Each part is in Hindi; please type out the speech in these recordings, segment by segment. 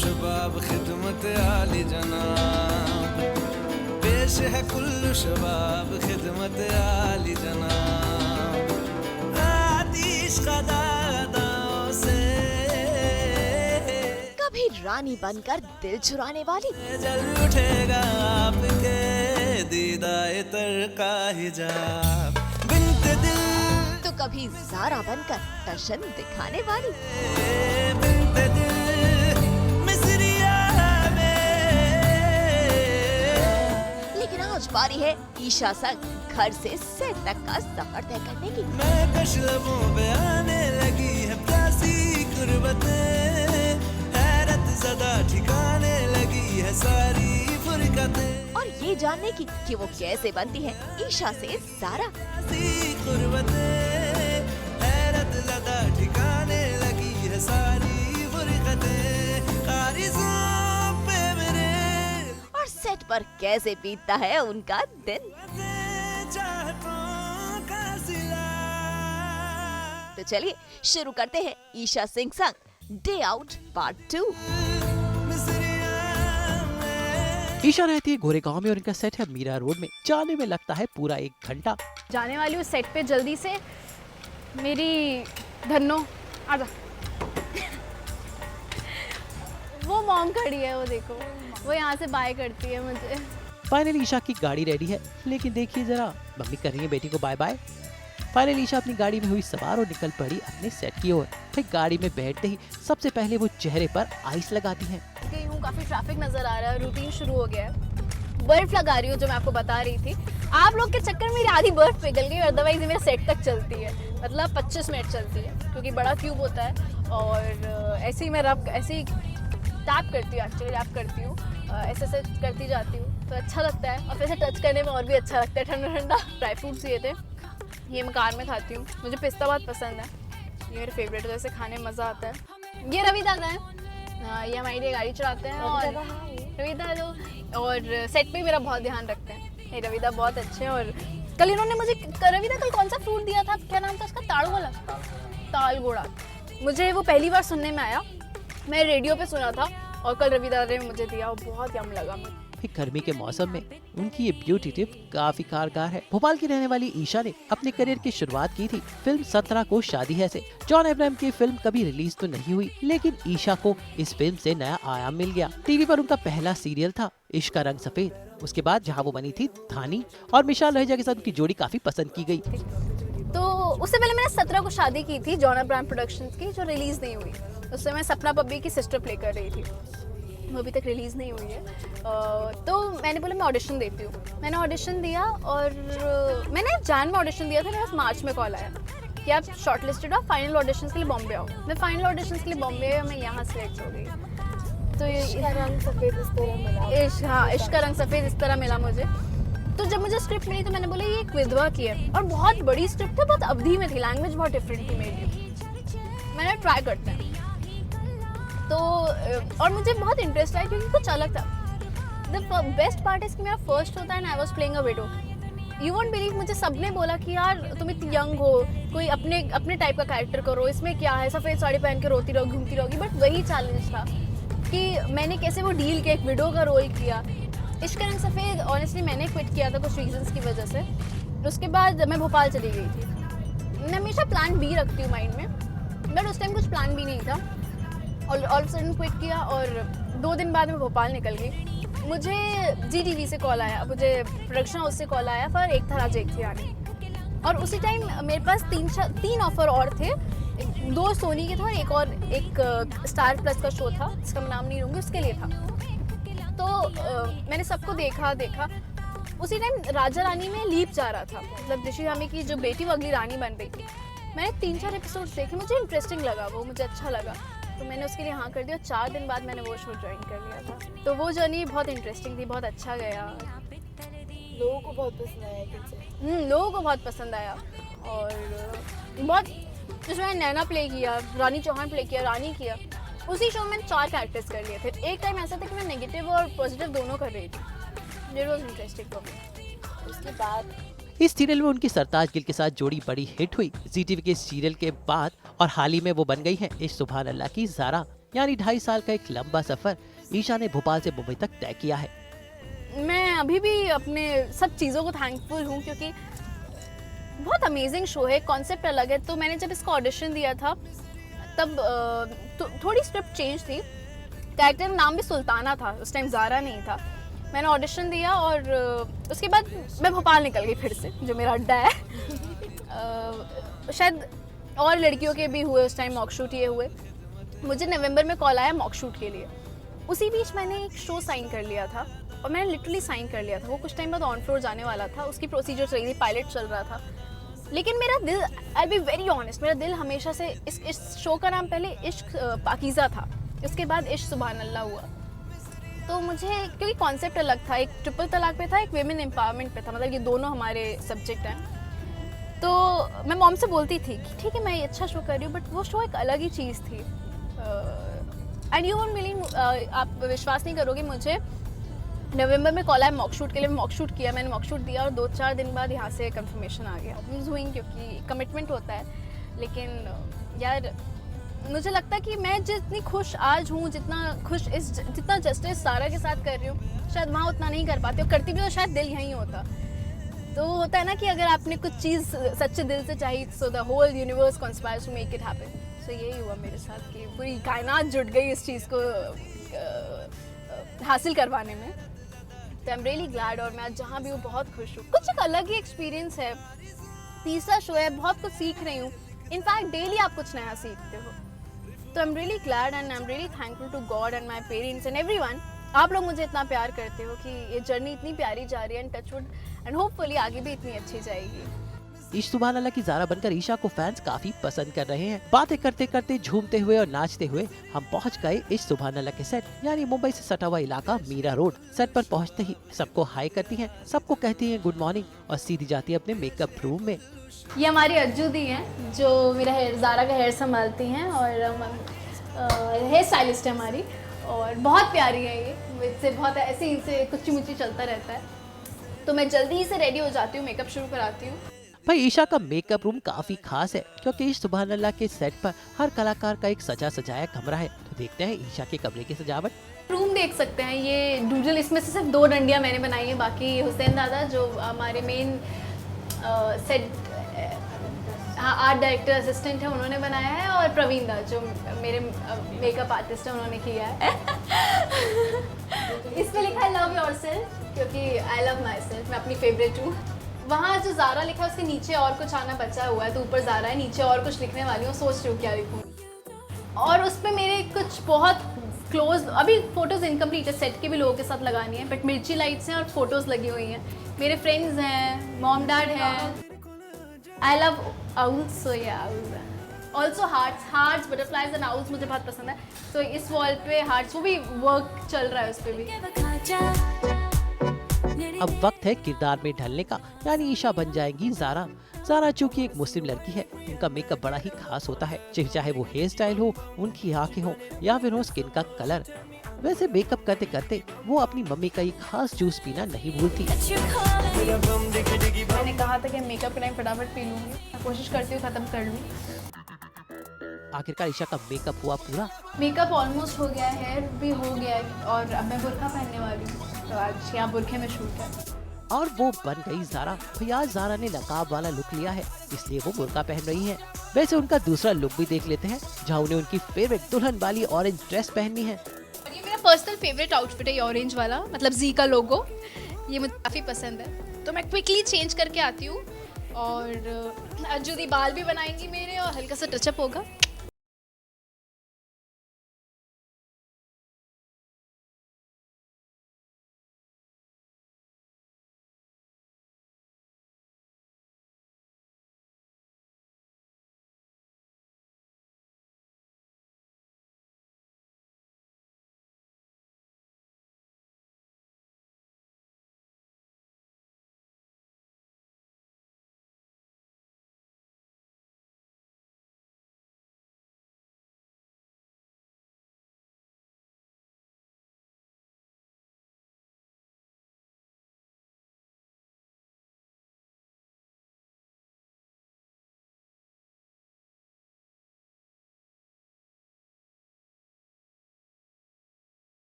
शबाब खिदमत आली जनाब, पेश है कुल्लू शबाब खिदमत आली जनाब, आतिश कदादाओं से कभी रानी बनकर दिल चुराने वाली, जल उठेगा आपके दीदाए तर का हिजाब, बिन्ते दिल तो कभी ज़ारा बनकर टशन दिखाने वाली, बिन्ते दिल मिस्रिया में। लेकिन आज बारी है ईशा संग घर से सेट तक का सफर तय करने की। मैं कश लबों पे आने लगी है प्यासी गुर्बतें, हैरत ज़दा ठिकाने लगी है सारी फुरकतें, और ये जानने की कि वो कैसे बनती है ईशा से ज़ारा। प्यासी गुर्बतें, हैरत ज़दा ठिकाने लगी है सारी फुरकतें, कारिज़ों पे मेरे और सेट पर कैसे बीतता है उनका दिन। चाहतों का सिला। तो चलिए शुरू करते हैं ईशा सिंह संग डे आउट पार्ट 2। ईशा रहती है गोरेगांव में और इनका सेट है मीरा रोड में। जाने में लगता है पूरा 1 घंटा। जाने वाली हूँ सेट पे जल्दी से। मेरी धन्नो आजा। वो मॉम खड़ी है, वो देखो, वो यहाँ से बाय करती है मुझे। फाइनली ईशा की गाड़ी रेडी है, लेकिन देखिए जरा, मम्मी कर रही है बेटी को बाय बाय। फाइनली ईशा अपनी गाड़ी में हुई सवार और निकल पड़ी अपने सेट की ओर। फिर गाड़ी में बैठते ही सबसे पहले वो चेहरे पर आइस लगाती हैं। गई हूँ, काफी ट्रैफिक नजर आ रहा है, रूटीन शुरू हो गया है। बर्फ लगा रही हूँ जो मैं आपको बता रही थी। आप लोग के चक्कर में मेरी आधी बर्फ पिघल गई, अदरवाइज मेरे सेट तक चलती है, मतलब 25 मिनट चलती है, क्योंकि बड़ा ट्यूब होता है। और ऐसे ही मैं ऐसे ही टैप करती हूँ, एक्चुअली रैप करती हूँ, ऐसे करती जाती हूँ, तो अच्छा लगता है। और फिर से टच करने में और भी अच्छा लगता है, ठंडा ठंडा। ड्राई फ्रूट्स ये थे, ये मैं कार में खाती हूँ। मुझे पिस्ता बहुत पसंद है, ये मेरे फेवरेट है, जैसे खाने में मज़ा आता है। ये रवि दादा है, ये हमारी लिए गाड़ी चलाते हैं। और रवि दादा और सेट पे मेरा बहुत ध्यान रखते हैं। ये रवि दादा बहुत अच्छे हैं। और कल इन्होंने मुझे, रवि दादा कल कौन सा फ्रूट दिया था, क्या नाम था उसका, ताड़गोला, तालगोड़ा। मुझे वो पहली बार सुनने में आया, मैं रेडियो पे सुना था, और कल रवि दादा ने मुझे दिया, वो बहुत यम लगा मुझे। फिर गर्मी के मौसम में उनकी ये ब्यूटी टिप काफी कारगर है। भोपाल की रहने वाली ईशा ने अपने करियर की शुरुआत की थी फिल्म 17 को शादी है से। जॉन अब्राहम की फिल्म कभी रिलीज तो नहीं हुई, लेकिन ईशा को इस फिल्म से नया आयाम मिल गया। टीवी पर उनका पहला सीरियल था इश्क का रंग सफेद। उसके बाद जहाँ वो बनी थी धानी, और मिशाल रहेजा के साथ उनकी जोड़ी काफी पसंद की गई। तो उससे पहले मैंने 17 को शादी की थी जॉन अब्राहम प्रोडक्शंस की, जो रिलीज नहीं हुई। उससे मैं सपना पब्बी की सिस्टर प्ले कर रही थी, वो अभी तक रिलीज़ नहीं हुई है। तो मैंने बोला मैं ऑडिशन देती हूँ। मैंने ऑडिशन दिया, और मैंने जान में ऑडिशन दिया था, मेरे पास मार्च में कॉल आया कि आप शॉर्ट लिस्टेड हो, फाइनल ऑडिशन के लिए बॉम्बे आओ। मैं फाइनल ऑडिशन के लिए बॉम्बे आई, मैं यहाँ सेलेक्ट हो गई। तो इश्क का रंग सफ़ेद इस तरह मिला। इश्क का रंग सफ़ेद इस तरह मिला मुझे। तो जब मुझे स्क्रिप्ट मिली तो मैंने बोला ये एक विधवा की है, और बहुत बड़ी स्क्रिप्ट थी, बहुत अवधि में थी, लैंग्वेज बहुत डिफरेंट थी मेरी। मैंने ट्राई करते हैं तो, और मुझे बहुत इंटरेस्ट आया क्योंकि कुछ अलग था। द बेस्ट पार्ट इज कि मेरा फर्स्ट होता है ना, I was playing a window. You won't believe, मुझे सबने बोला कि यार तुम इतनी यंग हो, कोई अपने टाइप का कैरेक्टर करो, इसमें क्या है, सफ़ेद साड़ी पहन के रोती रहो, घूमती रहोगी। बट वही चैलेंज था कि मैंने कैसे वो डील किया, एक विडो का रोल किया। इश्क का रंग सफ़ेद ऑनेस्टली मैंने क्विट किया था कुछ रीजंस की वजह से। उसके बाद मैं भोपाल चली गई थी। मैं हमेशा प्लान बी रखती हूँ माइंड में, बट उस टाइम कुछ प्लान बी नहीं था। ऑल ऑफ सडन क्विट किया, और 2 दिन बाद मैं भोपाल निकल गई। मुझे GTV से कॉल आया, मुझे प्रोडक्शन हाउस से कॉल आया पर एक था राज एक थी आनी। और उसी टाइम मेरे पास 3 ऑफर और थे, 2 सोनी के था और एक स्टार प्लस का शो था जिसका मैं नाम नहीं लूँगी, उसके लिए था। तो मैंने सबको देखा। उसी टाइम राजा रानी में लीप जा रहा था, मतलब ऋषि धामी की जो बेटी वो अगली रानी बन रही थी। मैंने 3-4 एपिसोड्स देखे, मुझे इंटरेस्टिंग लगा, वो मुझे अच्छा लगा, तो मैंने उसके लिए हाँ कर दिया। 4 दिन बाद मैंने वो शो ज्वाइन कर लिया था। तो वो जर्नी बहुत इंटरेस्टिंग थी, बहुत अच्छा गया। लोगों को बहुत पसंद आया। लोगों को बहुत पसंद आया। और बहुत, जिसमें मैंने नैना प्ले किया, रानी चौहान प्ले किया, रानी किया। उसी शो में 4 कैरेक्टर्स कर लिए थे। एक टाइम ऐसा था कि मैं नेगेटिव और पॉजिटिव दोनों कर रही थी। It was interesting for me. उसके बाद इस सीरियल में उनकी सरताज गिल के साथ जोड़ी बड़ी हिट हुई। ZTV के सीरियल के बाद और हाल ही में वो बन गई है इस सुभान अल्लाह की ज़ारा। यानी 2.5 साल का एक लंबा सफर ईशा ने भोपाल से मुंबई तक तय किया है। मैं अभी भी अपने सब चीज़ों को थैंकफुल हूँ क्योंकि बहुत अमेजिंग शो है, कॉन्सेप्ट अलग है। तो मैंने जब इसका ऑडिशन दिया था तब थोड़ी स्क्रिप्ट चेंज थी, कैरेक्टर का नाम भी सुल्ताना था, उस टाइम ज़ारा नहीं था। मैंने ऑडिशन दिया और उसके बाद मैं भोपाल निकल गई फिर से, जो मेरा अड्डा है। शायद और लड़कियों के भी हुए उस टाइम, मॉक शूट ये हुए। मुझे नवंबर में कॉल आया मॉक शूट के लिए। उसी बीच मैंने एक शो साइन कर लिया था और मैंने लिटरली साइन कर लिया था। वो कुछ टाइम बाद ऑन फ्लोर जाने वाला था, उसकी प्रोसीजर चल रही थी, पायलट चल रहा था। लेकिन मेरा दिल, आई बी वेरी ऑनेस्ट, मेरा दिल हमेशा से इस शो का नाम पहले इश्क पाकीज़ा था, उसके बाद इश्क सुभान अल्लाह हुआ। तो मुझे क्योंकि कॉन्सेप्ट अलग था, एक ट्रिपल तलाक पे था, एक वेमेन एम्पावरमेंट पे था, मतलब ये दोनों हमारे सब्जेक्ट हैं। तो मैं मॉम से बोलती थी कि ठीक है मैं ये अच्छा शो कर रही हूँ, बट वो शो एक अलग ही चीज़ थी। एंड यू वोंट बिलीव, आप विश्वास नहीं करोगे, मुझे नवंबर में कॉल आया मॉक शूट के लिए। मॉक शूट किया, मैंने मॉक शूट दिया और 2-4 दिन बाद यहाँ से कंफर्मेशन आ गया। न्यूज़ हुई क्योंकि कमिटमेंट होता है। लेकिन यार मुझे लगता है कि मैं जितनी खुश आज हूँ, जितना जस्टिस सारा के साथ कर रही हूँ, शायद वहाँ उतना नहीं कर पाती, और करती भी तो शायद दिल यहीं होता। तो होता है ना कि अगर आपने कुछ चीज़ सच्चे दिल से चाहिए, so the whole universe conspires to make it happen. So यही हुआ मेरे साथ कि पूरी कायनात जुट गई इस चीज़ को हासिल करवाने में। तो आई एम रियली ग्लैड, और मैं आज जहाँ भी हूँ बहुत खुश हूँ। कुछ एक अलग ही एक्सपीरियंस है, तीसरा शो है, बहुत कुछ सीख रही हूँ। इनफैक्ट डेली आप कुछ नया सीखते हो। तो I am really glad and I am really thankful to God and my parents and everyone. आप लोग मुझे इतना प्यार करते हो कि ये जर्नी इतनी प्यारी जा रही है, एंड टचवुड एंड होपफुली आगे भी इतनी अच्छी जाएगी। इश्क सुभान अल्लाह की ज़ारा बनकर ईशा को फैंस काफी पसंद कर रहे हैं। बातें करते करते, झूमते हुए और नाचते हुए हम पहुंच गए इश्क सुभान अल्लाह के सेट, यानी मुंबई से सटा हुआ इलाका मीरा रोड। सेट पर पहुंचते ही सबको हाई करती हैं, सबको कहती हैं गुड मॉर्निंग और सीधी जाती है अपने मेकअप रूम में। ये हमारी अज्जू दी हैं जो मेरा ज़ारा का हेयर संभालती हैं, और हेयर स्टाइलिस्ट है हमारी, और बहुत प्यारी है ये। मुझसे बहुत ऐसे ही से कुछ मुच्ची चलता रहता है। तो मैं जल्दी ही से रेडी हो जाती हूँ, मेकअप शुरू कराती हूँ। भाई ईशा का मेकअप रूम काफी खास है, क्योंकि इस सुभान अल्लाह के सेट पर हर कलाकार का एक सजा सजाया कमरा है। तो देखते हैं ईशा के कमरे की सजावट। रूम देख सकते हैं, ये डूडल, इसमें से सिर्फ 2 डंडियाँ मैंने बनाई हैं, बाकी हुसैन दादा जो हमारे main set art director assistant है उन्होंने बनाया है, और प्रवीण दा जो मेरे मेकअप आर्टिस्ट है उन्होंने किया है। इस पे लिखा है लव योरसेल्फ, क्योंकि आई लव माई सेल्फ, मैं अपनी फेवरेट हूँ। वहाँ जो ज़ारा लिखा है उसके नीचे और कुछ आना बचा हुआ है, तो ऊपर ज़ारा है, नीचे और कुछ लिखने वाली हूँ, सोच रही हूँ क्या लिखूँ। और उस पर मेरे कुछ बहुत क्लोज, अभी फोटोज़ इनकम्प्लीट है, सेट के भी लोगों के साथ लगानी है, बट मिर्ची लाइट्स हैं और फोटोज़ लगी हुई हैं। मेरे फ्रेंड्स हैं, मॉम डैड हैं। आई लव आउल्स, सो या also hearts, butterflies and owls मुझे बहुत पसंद है। तो इस वॉल पे हार्ट्स, वो भी वर्क चल रहा है उस पर भी। अब वक्त है किरदार में ढलने का, यानी ईशा बन जाएंगी ज़ारा। ज़ारा चूंकि एक मुस्लिम लड़की है, उनका मेकअप बड़ा ही खास होता है, चाहे वो हेयर स्टाइल हो, उनकी आंखें हो, या फिर हो स्किन का कलर। वैसे मेकअप करते करते वो अपनी मम्मी का एक खास जूस पीना नहीं भूलती। मैंने कहा था कि मेकअप के टाइम फटाफट पी लूँगी, मैं कोशिश करती हूँ ख़त्म कर लूँ। आखिरकार ईशा का मेकअप हुआ पूरा। मेकअप ऑलमोस्ट हो गया है, हेयर भी हो गया है, और अब मैं बुर्का पहनने वाली हूँ, तो आज यहाँ बुर्के में शूट है। और वो बन गई ज़ारा। भैया ज़ारा ने नकाब वाला लुक लिया है, इसलिए वो बुर्का पहन रही हैं। वैसे उनका दूसरा लुक भी देख लेते हैं, जहाँ उन्हें उनकी फेवरेट दुल्हन वाली ऑरेंज ड्रेस पहननी है। और ये मेरा पर्सनल फेवरेट आउटफिट है, ये ऑरेंज वाला, मतलब जी का लोगो, ये मुझे काफ़ी पसंद है। तो मैं क्विकली चेंज करके आती हूँ, और अज्जू दी बाल भी बनाएंगी मेरे, और हल्का सा टचअप होगा।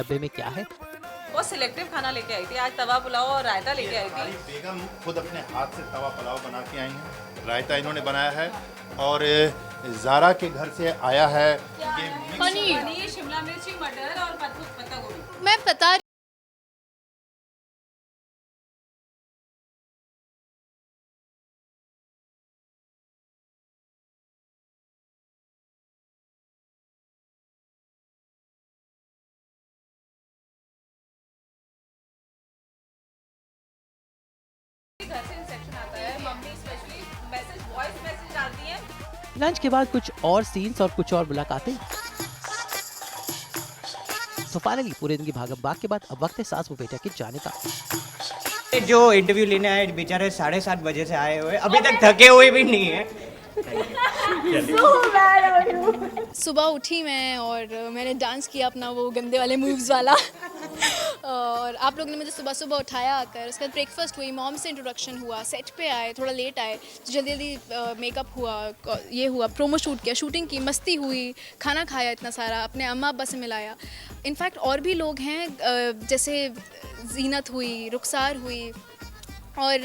डब्बे में क्या है। वो सिलेक्टिव खाना लेके आई थी, आज तवा पुलाव और रायता लेके आई थी। बेगम खुद अपने हाथ से तवा पुलाव बना के आई हैं, रायता इन्होंने बनाया है और ज़ारा के घर से आया है ये पनीर, शिमला मिर्ची, मटर और पत्ता गोभी। मैं बता घर से इंस्ट्रक्शन आता है, mummy specially message, voice message डालती है। लंच के बाद कुछ और सीन्स और कुछ और मुलाकातें। तो फाइनली पूरे दिन की भागम भाग के बाद अब वक्त है सास व बेटा के जाने का। जो इंटरव्यू लेने आए बेचारे 7:30 बजे से आए हुए, अभी तक थके हुए भी नहीं है। सुबह उठी मैं और मैंने डांस किया अपना वो गंदे वाले मूव्स वाला और आप लोगों ने मुझे सुबह सुबह उठाया आकर। उसके बाद ब्रेकफास्ट हुई, मॉम से इंट्रोडक्शन हुआ, सेट पे आए, थोड़ा लेट आए तो जल्दी जल्दी मेकअप हुआ, ये हुआ, प्रोमो शूट किया, शूटिंग की, मस्ती हुई, खाना खाया इतना सारा, अपने अम्मा अब्बा से मिलाया। इनफैक्ट और भी लोग हैं जैसे जीनत हुई, रुखसार हुई और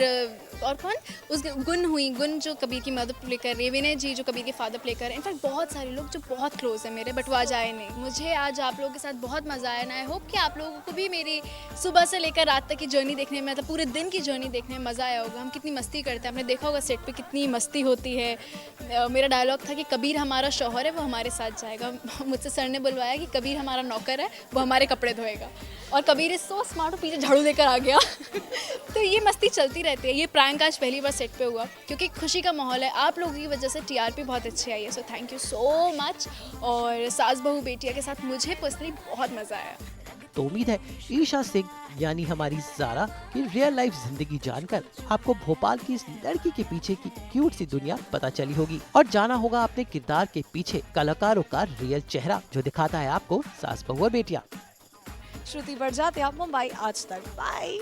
कौन उस गुन हुई, गुन जो कबीर की मदर प्ले कर रही है, विनय जी जो कबीर के फादर प्ले कर रहे हैं। इनफैक्ट बहुत सारे लोग जो बहुत क्लोज हैं मेरे, बट वो आज आए नहीं। मुझे आज आप लोगों के साथ बहुत मज़ा आया, आई होप कि आप लोगों को भी मेरी सुबह से लेकर रात तक की जर्नी देखने में, मतलब पूरे दिन की जर्नी देखने में मज़ा आया होगा। हम कितनी मस्ती करते हैं, आपने देखा होगा सेट पर कितनी मस्ती होती है। मेरा डायलॉग था कि कबीर हमारा शौहर है, वो हमारे साथ जाएगा। मुझसे सर ने बुलवाया कि कबीर हमारा नौकर है, वो हमारे कपड़े धोएगा। और कबीर इज सो स्मार्ट, और पीछे झाड़ू लेकर आ गया। तो ये मस्ती चलती रहती है। ये प्रैंक आज पहली बार सेट पे हुआ क्योंकि खुशी का माहौल है। आप लोगों की वजह से टीआरपी बहुत अच्छी आई है, so thank you so much. और सास बहू बेटिया के साथ मुझे पर्सनली बहुत मज़ा आया। तो उम्मीद है ईशा सिंह यानी हमारी ज़ारा की रियल लाइफ जिंदगी जानकर आपको भोपाल की इस लड़की के पीछे की क्यूट सी दुनिया पता चली होगी और जाना होगा अपने किरदार के पीछे कलाकारों का रियल चेहरा जो दिखाता है आपको सास बहू और बेटियां। श्रुति बड़जात्या, मुंबई आज तक। बाय।